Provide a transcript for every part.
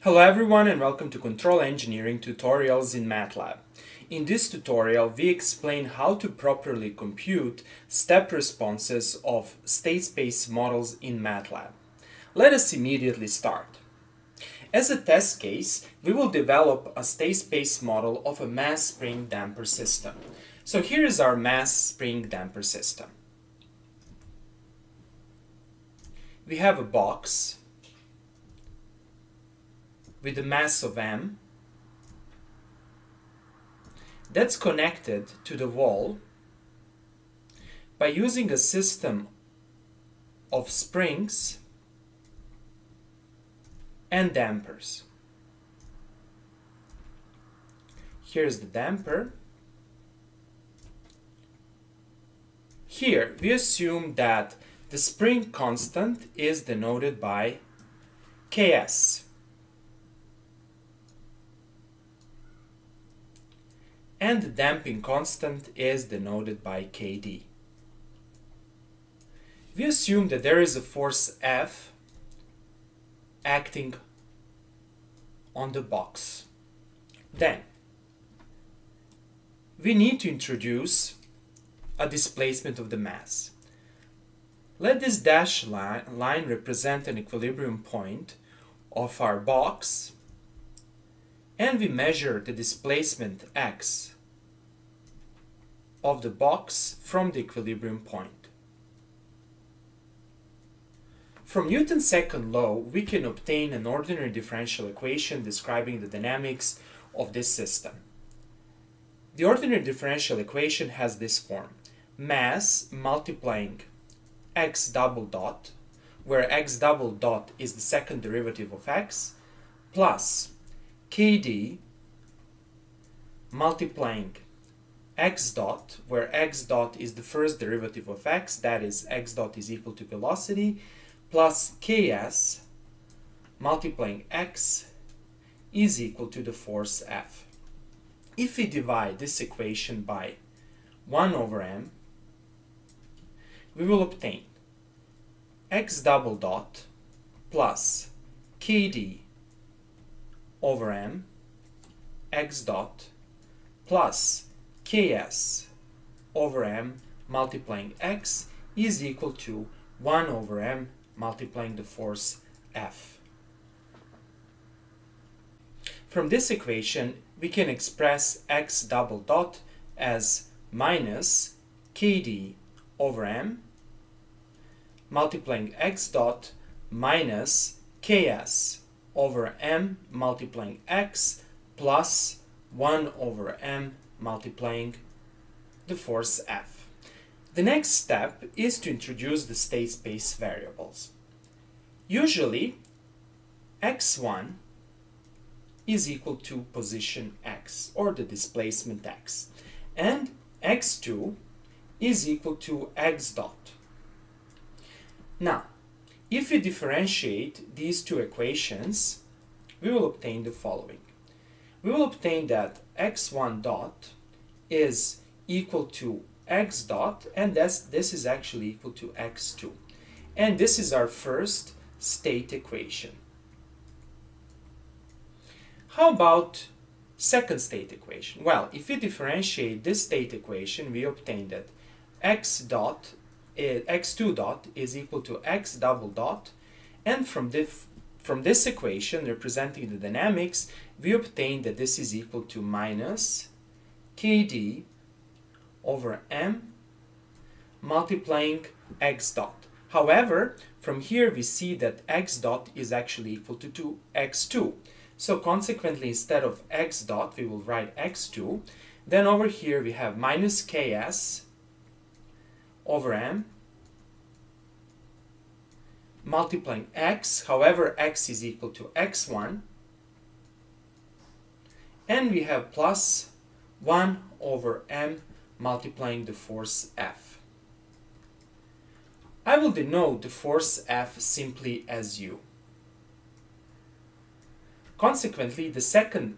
Hello everyone and welcome to Control Engineering tutorials in MATLAB. In this tutorial we explain how to properly compute step responses of state space models in MATLAB. Let us immediately start. As a test case, we will develop a state space model of a mass spring damper system. So here is our mass spring damper system. We have a box with a mass of m that's connected to the wall by using a system of springs and dampers. Here's the damper. Here we assume that the spring constant is denoted by Ks. And the damping constant is denoted by Kd. We assume that there is a force F acting on the box. Then, we need to introduce a displacement of the mass. Let this dashed line represent an equilibrium point of our box, and we measure the displacement x of the box from the equilibrium point. From Newton's second law, we can obtain an ordinary differential equation describing the dynamics of this system. The ordinary differential equation has this form: mass multiplying x double dot, where x double dot is the second derivative of x, plus Kd multiplying x dot, where x dot is the first derivative of x, that is x dot is equal to velocity, plus Ks multiplying x is equal to the force F. If we divide this equation by 1 over m, we will obtain x double dot plus Kd over m x dot plus Ks over m multiplying x is equal to 1 over m multiplying the force F. From this equation, we can express x double dot as minus Kd over m multiplying x dot minus Ks over m multiplying x plus 1 over m multiplying the force F. The next step is to introduce the state space variables. Usually, x1 is equal to position x, or the displacement x, and x2 is equal to x dot. Now, if we differentiate these two equations, we will obtain the following. We will obtain that x1 dot is equal to x dot, and this is actually equal to x2. And this is our first state equation. How about second state equation? Well, if we differentiate this state equation, we obtain that x2 dot is equal to x double dot, and from this equation representing the dynamics, we obtain that this is equal to minus Kd over m multiplying x dot. However, from here we see that x dot is actually equal to x2. So consequently, instead of x dot, we will write x2. Then over here we have minus Ks over m multiplying x, however x is equal to x1, and we have plus 1 over m multiplying the force F. I will denote the force F simply as U. Consequently, the second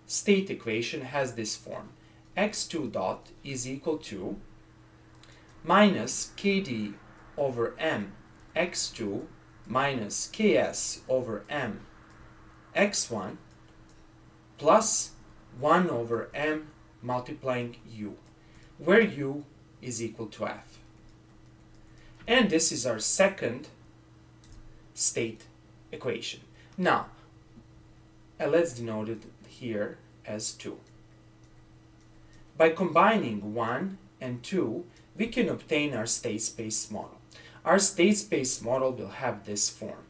state equation has this form: x2 dot is equal to minus Kd over m x2 minus Ks over m x1 plus 1 over m multiplying u, where u is equal to f. And this is our second state equation. Now, let's denote it here as 2. By combining 1 and 2, we can obtain our state space model. Our state space model will have this form.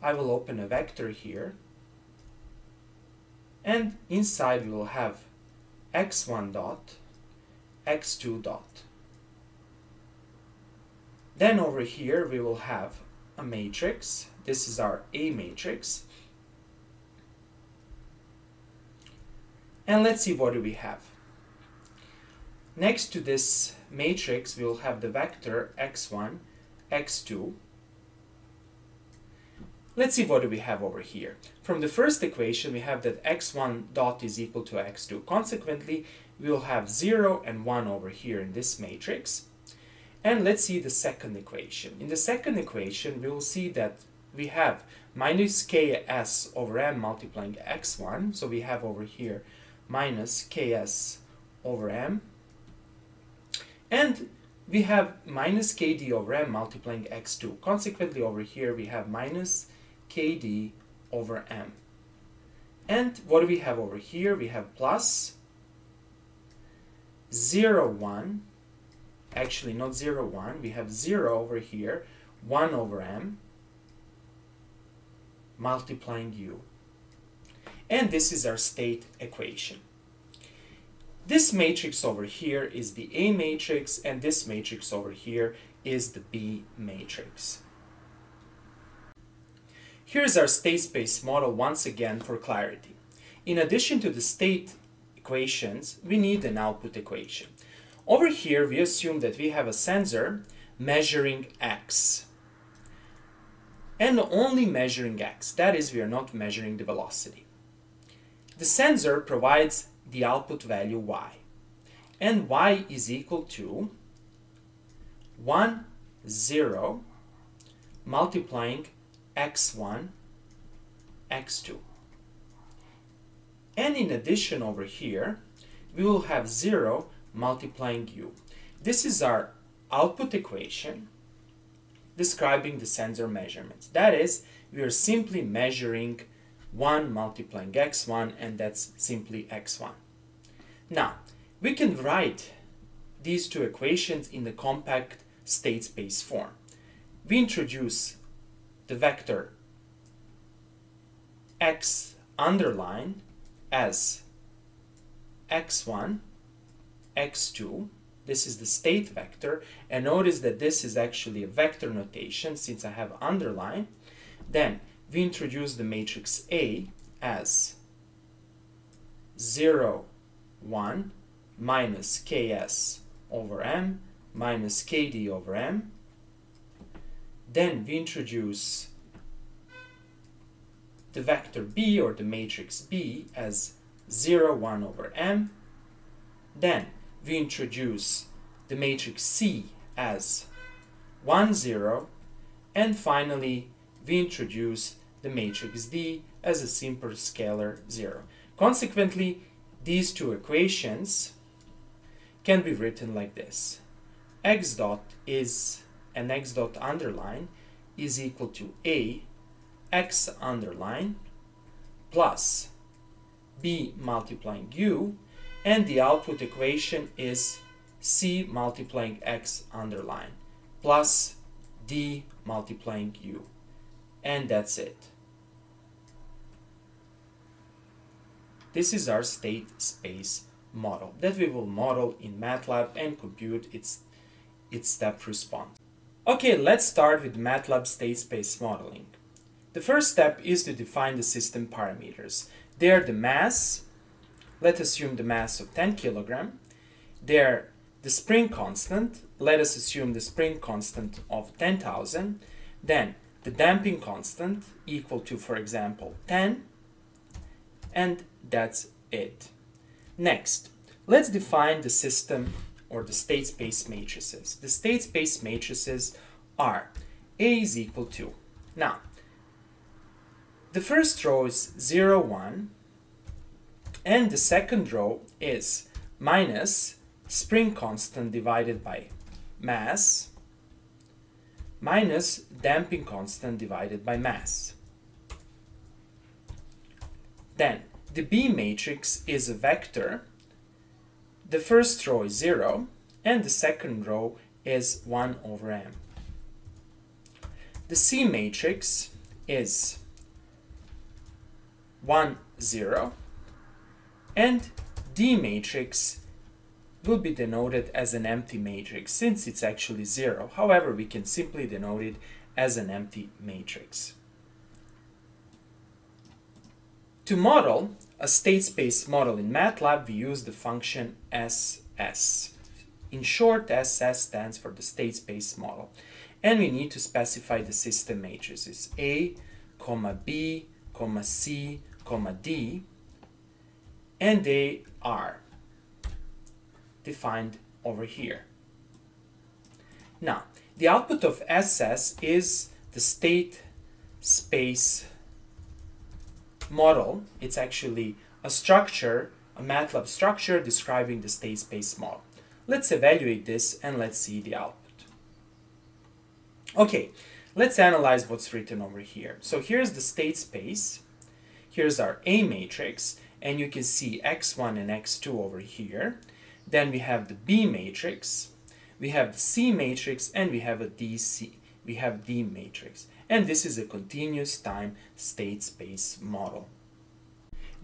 I will open a vector here, and inside we will have x1 dot, x2 dot. Then over here we will have a matrix. This is our A matrix. And let's see what do we have. Next to this matrix we will have the vector x1, x2. Let's see what do we have over here. From the first equation we have that x1 dot is equal to x2. Consequently, we will have 0 and 1 over here in this matrix. And let's see the second equation. In the second equation, we will see that we have minus ks over m multiplying x1. So we have over here minus ks over m. And we have minus kd over m multiplying x2. Consequently, over here we have minus kd over m. And what do we have over here? We have plus 0, 1. Actually, not 0, 1. We have 0 over here, 1 over m, multiplying u. And this is our state equation. This matrix over here is the A matrix, and this matrix over here is the B matrix. Here's our state space model once again for clarity. In addition to the state equations, we need an output equation. Over here, we assume that we have a sensor measuring x. And only measuring x. That is, we are not measuring the velocity. The sensor provides the output value y. And y is equal to 1, 0 multiplying x1, x2. And in addition over here, we will have 0 multiplying u. This is our output equation describing the sensor measurements. That is, we are simply measuring 1 multiplying x1, and that's simply x1. Now, we can write these two equations in the compact state space form. We introduce the vector x underline as x1, x2. This is the state vector, and notice that this is actually a vector notation since I have underline. Then we introduce the matrix A as 0, 1 minus ks over m minus kd over m. Then we introduce the vector B, or the matrix B, as 0, 1 over m. Then we introduce the matrix C as 1, 0. And finally, we introduce the matrix D as a simple scalar 0. Consequently, these two equations can be written like this. X dot is, and x dot underline is equal to A x underline plus B multiplying U, and the output equation is C multiplying x underline plus D multiplying U. And that's it. This is our state space model that we will model in MATLAB and compute its step response. Okay, let's start with MATLAB state space modeling. The first step is to define the system parameters. They are the mass. Let's assume the mass of 10 kg. They're the spring constant. Let us assume the spring constant of 10,000. Then the damping constant equal to, for example, 10. And that's it. Next, let's define the system or the state space matrices. The state space matrices are A is equal to. Now, The first row is 0, 1, and the second row is minus spring constant divided by mass minus damping constant divided by mass. Then the B matrix is a vector. The first row is 0 and the second row is 1 over m. The C matrix is 1, 0, and D matrix will be denoted as an empty matrix since it's actually 0. However, we can simply denote it as an empty matrix. To model a state space model in MATLAB, we use the function SS. In short, SS stands for the state space model. And we need to specify the system matrices A, B, C, D, and they are defined over here. Now, the output of SS is the state space model. It's actually a structure, a MATLAB structure describing the state space model. Let's evaluate this and let's see the output. Okay, let's analyze what's written over here. So here's the state space. Here's our A matrix, and you can see x1 and x2 over here. Then we have the B matrix, we have the C matrix, and we have a D matrix. And this is a continuous time state space model.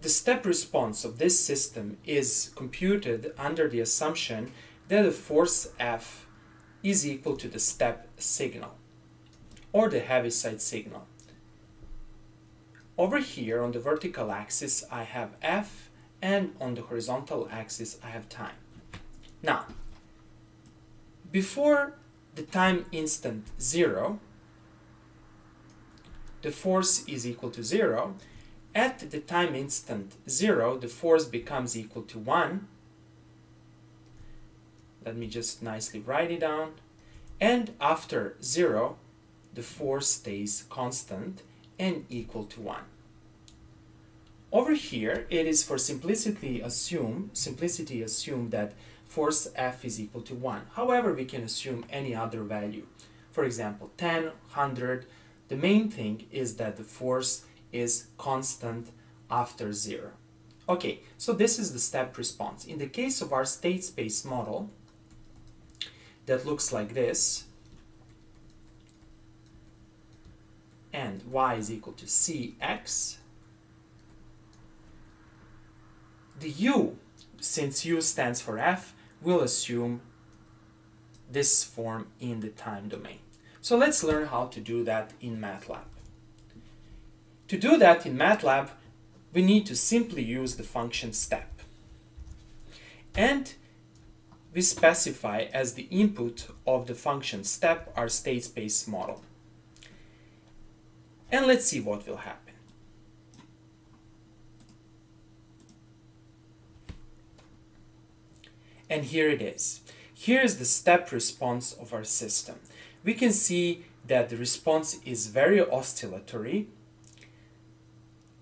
The step response of this system is computed under the assumption that the force F is equal to the step signal or the Heaviside signal. Over here on the vertical axis I have F, and on the horizontal axis I have time. Now, before the time instant 0, the force is equal to 0. At the time instant 0, the force becomes equal to 1. Let me just nicely write it down. And after 0, the force stays constant and equal to 1. Over here, it is for simplicity assume that force F is equal to 1. However, we can assume any other value. For example, 10, 100. The main thing is that the force is constant after 0. Okay, so this is the step response. In the case of our state space model, that looks like this, and y is equal to cx, the u, since u stands for F, will assume this form in the time domain. So let's learn how to do that in MATLAB. To do that in MATLAB, we need to simply use the function step. And we specify as the input of the function step our state space model. And let's see what will happen. And here it is. Here is the step response of our system. We can see that the response is very oscillatory,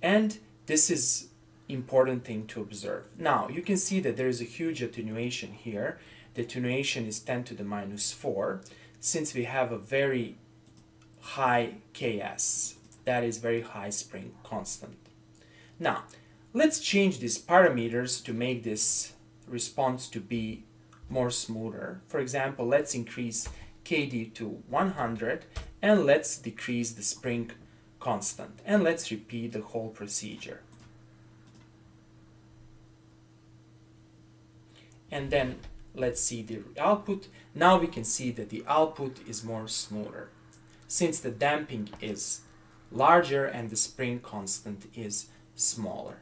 and this is important thing to observe. Now, you can see that there is a huge attenuation here. The attenuation is 10 to the minus 4, since we have a very high Ks, that is very high spring constant. Now, let's change these parameters to make this response to be more smoother. For example, let's increase Kd to 100 and let's decrease the spring constant, and let's repeat the whole procedure. And then let's see the output. Now we can see that the output is more smoother, since the damping is larger and the spring constant is smaller.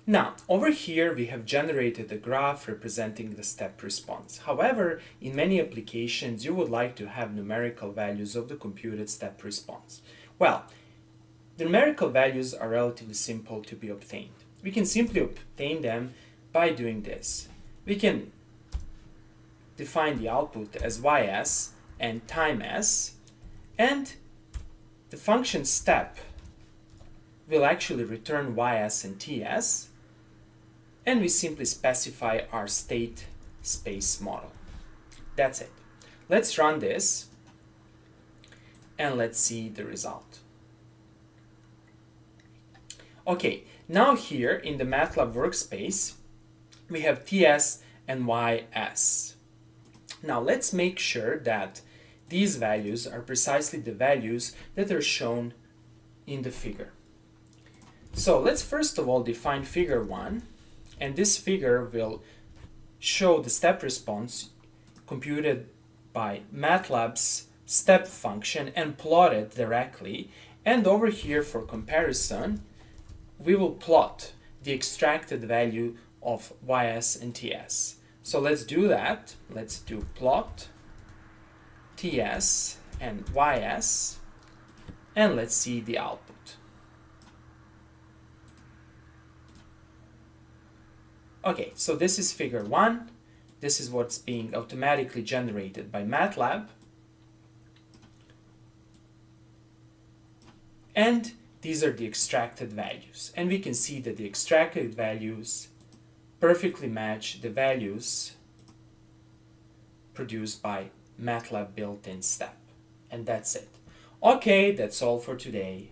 Now, over here we have generated a graph representing the step response. However, in many applications you would like to have numerical values of the computed step response. Well, the numerical values are relatively simple to be obtained. We can simply obtain them by doing this. We can define the output as ys and time s, and the function step will actually return ys and ts, and we simply specify our state space model. That's it. Let's run this and let's see the result. Okay, now here in the MATLAB workspace, we have ts and ys. Now let's make sure that these values are precisely the values that are shown in the figure. So let's first of all define figure 1, and this figure will show the step response computed by MATLAB's step function and plotted directly, and over here for comparison we will plot the extracted value of ys and ts. So let's do that. Let's do plot ts and ys, and let's see the output. Okay, so this is figure 1. This is what's being automatically generated by MATLAB. And these are the extracted values. And we can see that the extracted values perfectly match the values produced by MATLAB built-in step. And that's it. Okay, that's all for today.